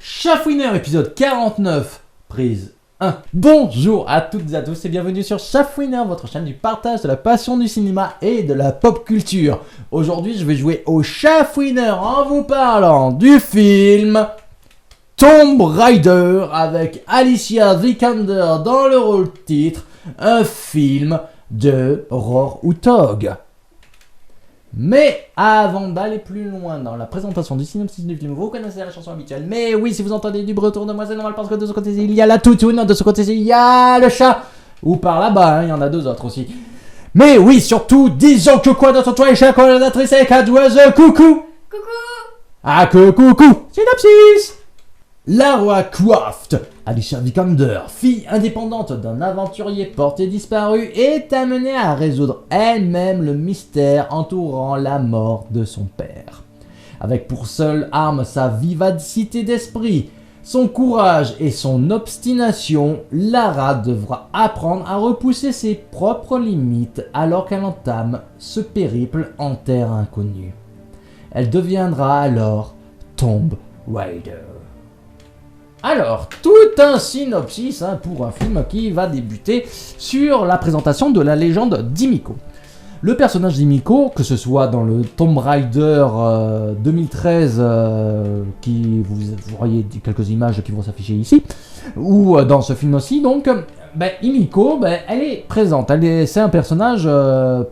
Chafouineur, épisode 49, prise 1. Bonjour à toutes et à tous et bienvenue sur Chafouineur, votre chaîne du partage de la passion du cinéma et de la pop culture. Aujourd'hui, je vais jouer au Chafouineur en vous parlant du film Tomb Raider avec Alicia Vikander dans le rôle titre, un film de Roar Uthaug. Mais avant d'aller plus loin dans la présentation du synopsis du film, vous connaissez la chanson habituelle. Mais oui, si vous entendez du bruit autour de moi, c'est normal parce que de ce côté-ci, il y a la toutoune, de ce côté-ci, il y a le chat. Ou par là-bas, il y en a deux autres aussi. Mais oui, surtout, disons que quoi d'autre toi et chère collaboratrice et cadeuse, coucou. Coucou. Ah que coucou. Synopsis. Lara Croft, Alicia Vikander, fille indépendante d'un aventurier porté disparu, est amenée à résoudre elle-même le mystère entourant la mort de son père. Avec pour seule arme sa vivacité d'esprit, son courage et son obstination, Lara devra apprendre à repousser ses propres limites alors qu'elle entame ce périple en terre inconnue. Elle deviendra alors Tomb Raider. Alors, tout un synopsis pour un film qui va débuter sur la présentation de la légende d'Himiko. Le personnage d'Himiko, que ce soit dans le Tomb Raider 2013, qui vous voyez quelques images qui vont s'afficher ici, ou dans ce film aussi, donc, Himiko, elle est présente. C'est un personnage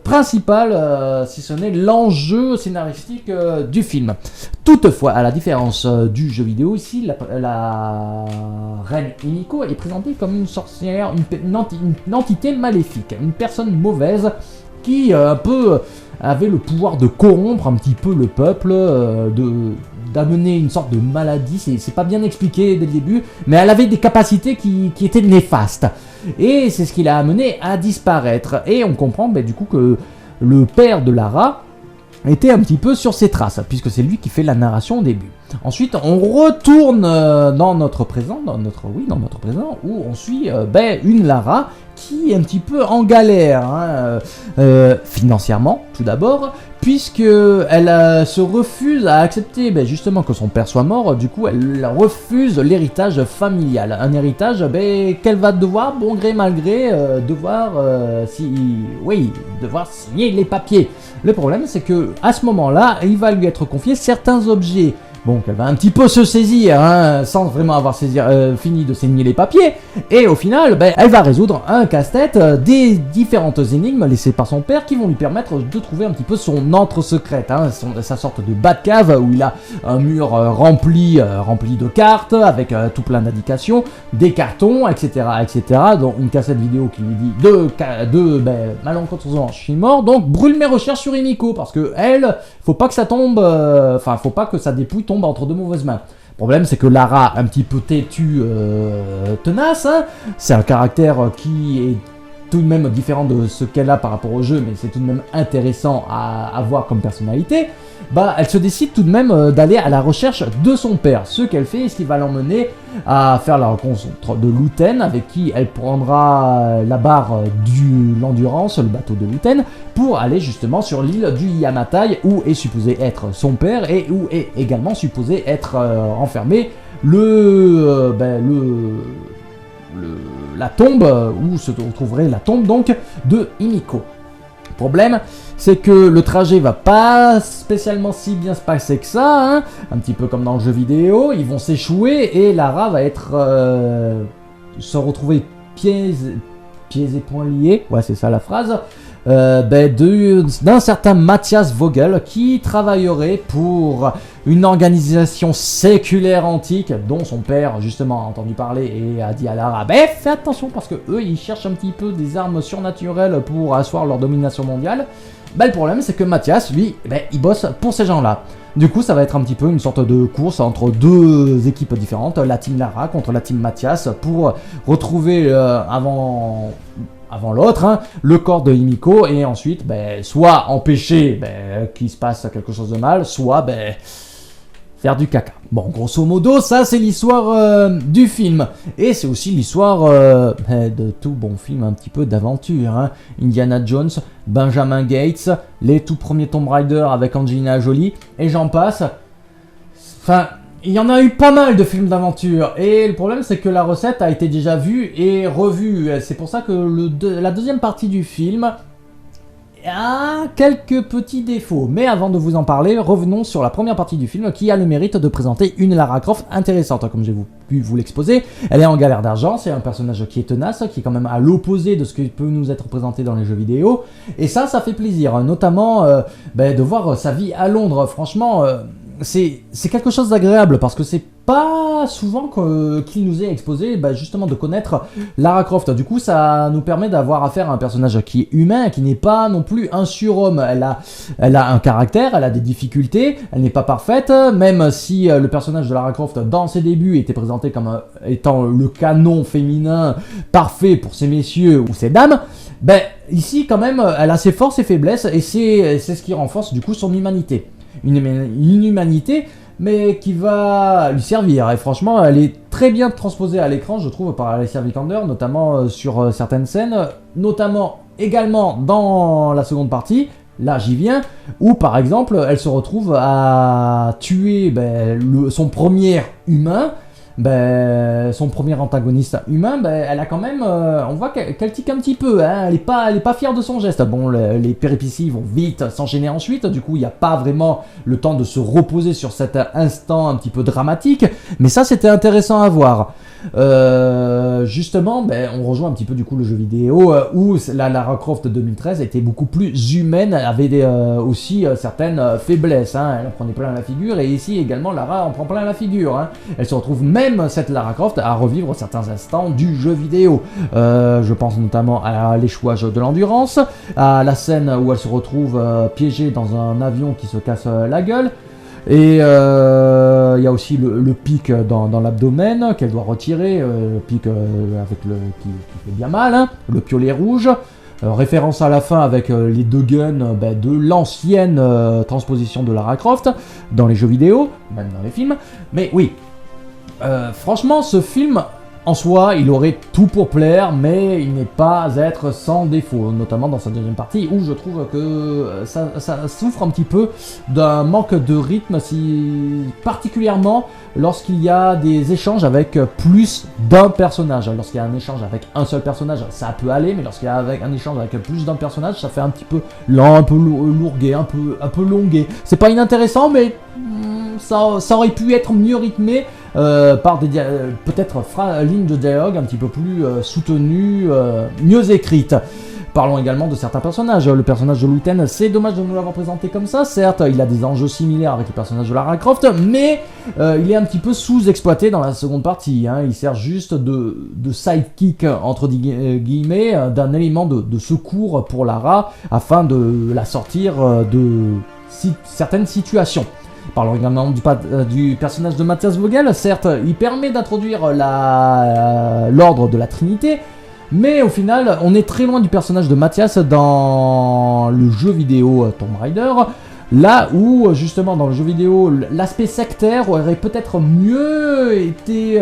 principal, si ce n'est l'enjeu scénaristique du film. Toutefois, à la différence du jeu vidéo, ici, la reine Himiko est présentée comme une sorcière, une entité maléfique, une personne mauvaise qui avait le pouvoir de corrompre un petit peu le peuple, d'amener une sorte de maladie, c'est pas bien expliqué dès le début, mais elle avait des capacités qui étaient néfastes. Et c'est ce qui l'a amené à disparaître. Et on comprend du coup que le père de Lara était un petit peu sur ses traces, puisque c'est lui qui fait la narration au début. Ensuite, on retourne dans notre présent, où on suit une Lara qui est un petit peu en galère, financièrement tout d'abord, puisque elle se refuse à accepter justement que son père soit mort. Du coup, elle refuse l'héritage familial, un héritage qu'elle va devoir, bon gré mal gré, devoir signer les papiers. Le problème, c'est que à ce moment-là, il va lui être confié certains objets. Bon, qu'elle va un petit peu se saisir, sans vraiment avoir fini de signer les papiers. Et au final, elle va résoudre un casse-tête, des différentes énigmes laissées par son père qui vont lui permettre de trouver un petit peu son antre secrète, sa sorte de Batcave où il a un mur rempli de cartes avec tout plein d'indications, des cartons, etc., dont une cassette vidéo qui lui dit malencontreusement je suis mort, donc brûle mes recherches sur Himiko parce que elle, faut pas que ça tombe, faut pas que sa dépouille tombe entre de mauvaises mains. Le problème, c'est que Lara, un petit peu têtue, tenace, c'est un caractère qui est tout de même différent de ce qu'elle a par rapport au jeu, mais c'est tout de même intéressant à voir comme personnalité. Elle se décide tout de même d'aller à la recherche de son père. Ce qu'elle fait, c'est qu'il va l'emmener à faire la rencontre de Luten, avec qui elle prendra la barre de l'endurance, le bateau de Luten, pour aller justement sur l'île du Yamatai, où est supposé être son père et où est également supposé être enfermé la tombe, où se trouverait la tombe donc de Himiko. Problème, c'est que le trajet va pas spécialement si bien se passer que ça, un petit peu comme dans le jeu vidéo, ils vont s'échouer et Lara va se retrouver pieds et poings liés, ouais c'est ça la phrase, d'un certain Matthias Vogel qui travaillerait pour une organisation séculaire antique dont son père justement a entendu parler et a dit à Lara fais attention parce que eux ils cherchent un petit peu des armes surnaturelles pour asseoir leur domination mondiale. Le problème c'est que Matthias lui il bosse pour ces gens là. Du coup ça va être un petit peu une sorte de course entre deux équipes différentes, la team Lara contre la team Matthias, pour retrouver avant l'autre, le corps de Himiko, et ensuite, soit empêcher qu'il se passe quelque chose de mal, soit faire du caca. Bon, grosso modo, ça c'est l'histoire du film. Et c'est aussi l'histoire de tout bon film un petit peu d'aventure. Indiana Jones, Benjamin Gates, les tout premiers Tomb Raider avec Angelina Jolie, et j'en passe. Enfin, Il y en a eu pas mal de films d'aventure, et le problème c'est que la recette a été déjà vue et revue. C'est pour ça que la deuxième partie du film a quelques petits défauts. Mais avant de vous en parler, revenons sur la première partie du film qui a le mérite de présenter une Lara Croft intéressante. Comme j'ai pu vous l'exposer, elle est en galère d'argent, c'est un personnage qui est tenace, qui est quand même à l'opposé de ce qui peut nous être présenté dans les jeux vidéo. Et ça fait plaisir, notamment de voir sa vie à Londres. Franchement, c'est quelque chose d'agréable parce que c'est pas souvent qu'il nous est exposé justement de connaître Lara Croft. Du coup, ça nous permet d'avoir affaire à un personnage qui est humain, qui n'est pas non plus un surhomme. Elle a un caractère, elle a des difficultés, elle n'est pas parfaite, même si le personnage de Lara Croft dans ses débuts était présenté comme étant le canon féminin parfait pour ces messieurs ou ces dames. Ici quand même, elle a ses forces et faiblesses et c'est ce qui renforce du coup son humanité. Une humanité mais qui va lui servir. Et franchement, elle est très bien transposée à l'écran, je trouve, par Alicia Vikander, notamment sur certaines scènes, notamment également dans la seconde partie. Là, j'y viens, où par exemple, elle se retrouve à tuer son premier humain. Son premier antagoniste humain, elle a quand même, on voit qu'elle tique un petit peu, hein, elle est pas fière de son geste. Bon, les péripéties vont vite s'enchaîner ensuite, du coup il n'y a pas vraiment le temps de se reposer sur cet instant un petit peu dramatique, mais ça c'était intéressant à voir. Justement, on rejoint un petit peu du coup le jeu vidéo où la Lara Croft de 2013 était beaucoup plus humaine, avait aussi certaines faiblesses, hein, elle en prenait plein la figure, et ici également Lara en prend plein la figure, hein. Elle se retrouve même cette Lara Croft à revivre certains instants du jeu vidéo. Je pense notamment à l'échouage de l'endurance, à la scène où elle se retrouve piégée dans un avion qui se casse la gueule. Et il y a aussi le pic dans l'abdomen qu'elle doit retirer, le pic qui fait bien mal, hein, le piolet rouge. Référence à la fin avec les deux guns de l'ancienne transposition de Lara Croft dans les jeux vidéo, même dans les films. Mais oui, franchement, ce film, en soi, il aurait tout pour plaire, mais il n'est pas à être sans défaut, notamment dans sa deuxième partie, où je trouve que ça souffre un petit peu d'un manque de rythme, particulièrement lorsqu'il y a des échanges avec plus d'un personnage. Lorsqu'il y a un échange avec un seul personnage, ça peut aller, mais lorsqu'il y a un échange avec plus d'un personnage, ça fait un petit peu lent, un peu lourgué, un peu longué. C'est pas inintéressant, mais ça aurait pu être mieux rythmé par peut-être lignes de dialogue un petit peu plus soutenues, mieux écrites. Parlons également de certains personnages. Le personnage de Luten, c'est dommage de nous l'avoir présenté comme ça. Certes, il a des enjeux similaires avec le personnage de Lara Croft, mais il est un petit peu sous-exploité dans la seconde partie, hein. Il sert juste de sidekick, entre guillemets, d'un élément de secours pour Lara, afin de la sortir de certaines situations. Parlons également du personnage de Matthias Vogel. Certes, il permet d'introduire l'ordre de la Trinité, mais au final, on est très loin du personnage de Matthias dans le jeu vidéo Tomb Raider, là où, justement, dans le jeu vidéo, l'aspect sectaire aurait peut-être mieux été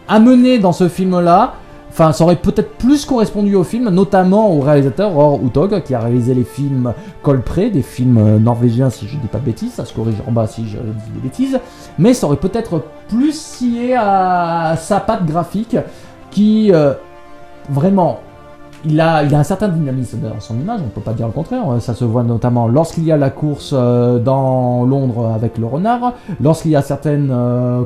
amené dans ce film-là. Enfin, ça aurait peut-être plus correspondu au film, notamment au réalisateur Roar Uthaug, qui a réalisé les films Kolpré, des films norvégiens, si je dis pas de bêtises, ça se corrige en bas si je dis des bêtises, mais ça aurait peut-être plus scié à sa patte graphique, qui, vraiment, il a un certain dynamisme dans son image, on ne peut pas dire le contraire. Ça se voit notamment lorsqu'il y a la course dans Londres avec le renard, lorsqu'il y a certaines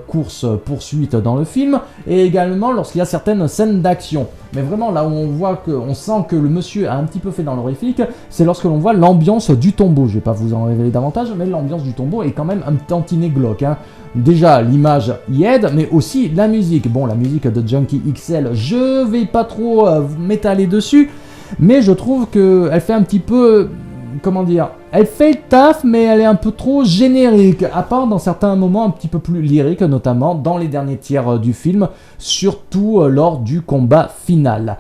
courses-poursuites dans le film, et également lorsqu'il y a certaines scènes d'action. Mais vraiment, là où on sent que le monsieur a un petit peu fait dans l'horrifique, c'est lorsque l'on voit l'ambiance du tombeau. Je vais pas vous en révéler davantage, mais l'ambiance du tombeau est quand même un tantinet glauque, hein. Déjà, l'image y aide, mais aussi la musique. Bon, la musique de Junkie XL, je vais pas trop m'étaler dessus, mais je trouve qu'elle fait un petit peu... Comment dire, elle fait le taf, mais elle est un peu trop générique, à part dans certains moments un petit peu plus lyriques, notamment dans les derniers tiers du film, surtout lors du combat final.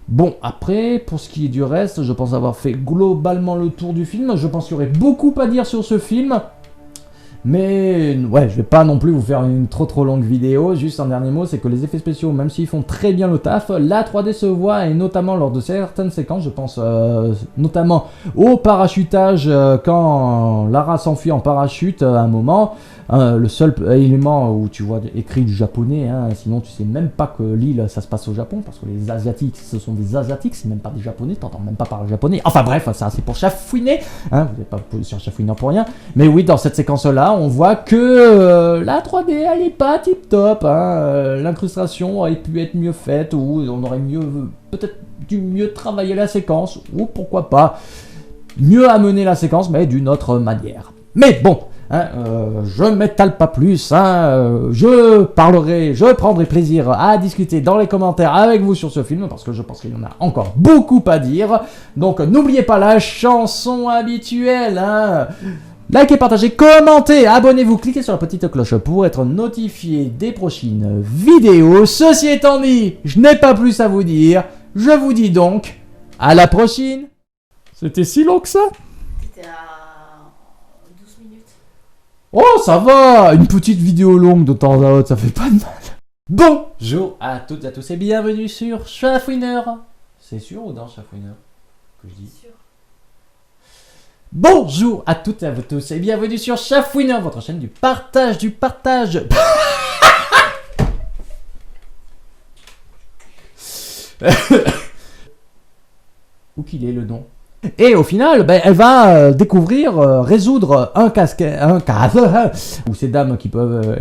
Bon, après, pour ce qui est du reste, je pense avoir fait globalement le tour du film. Je pense qu'il y aurait beaucoup à dire sur ce film. Mais ouais, je vais pas non plus vous faire une trop longue vidéo. Juste un dernier mot, c'est que les effets spéciaux, même s'ils font très bien le taf, la 3D se voit, et notamment lors de certaines séquences, je pense notamment au parachutage quand Lara s'enfuit en parachute à un moment. le seul élément où tu vois écrit du japonais, hein, sinon tu sais même pas que l'île ça se passe au Japon, parce que les Asiatiques ce sont des Asiatiques, c'est même pas des Japonais, t'entends même pas parler japonais. Enfin bref, ça c'est pour chafouiner, hein, vous n'êtes pas posé sur chafouiner pour rien. Mais oui, dans cette séquence là, on voit que la 3D elle est pas tip top, hein, l'incrustation aurait pu être mieux faite, ou on aurait peut-être dû mieux travailler la séquence, ou pourquoi pas mieux amener la séquence, mais d'une autre manière. Mais bon, hein, je m'étale pas plus, hein, je prendrai plaisir à discuter dans les commentaires avec vous sur ce film, parce que je pense qu'il y en a encore beaucoup à dire. Donc n'oubliez pas la chanson habituelle, hein. Likez, partagez, commentez, abonnez-vous, cliquez sur la petite cloche pour être notifié des prochaines vidéos. Ceci étant dit, je n'ai pas plus à vous dire, je vous dis donc à la prochaine. C'était si long que ça? C'était à 12 minutes. Oh, ça va. Une petite vidéo longue de temps à autre, ça fait pas de mal. Bonjour à toutes et à tous et bienvenue sur Chafouiner. C'est sûr ou non, Chafouiner que je dis? Sûr. Bonjour à toutes et à vous tous et bienvenue sur Chafouiner, votre chaîne du partage Où qu'il est le nom? Et au final, ben, elle va découvrir, résoudre un cas, ou ces dames qui peuvent...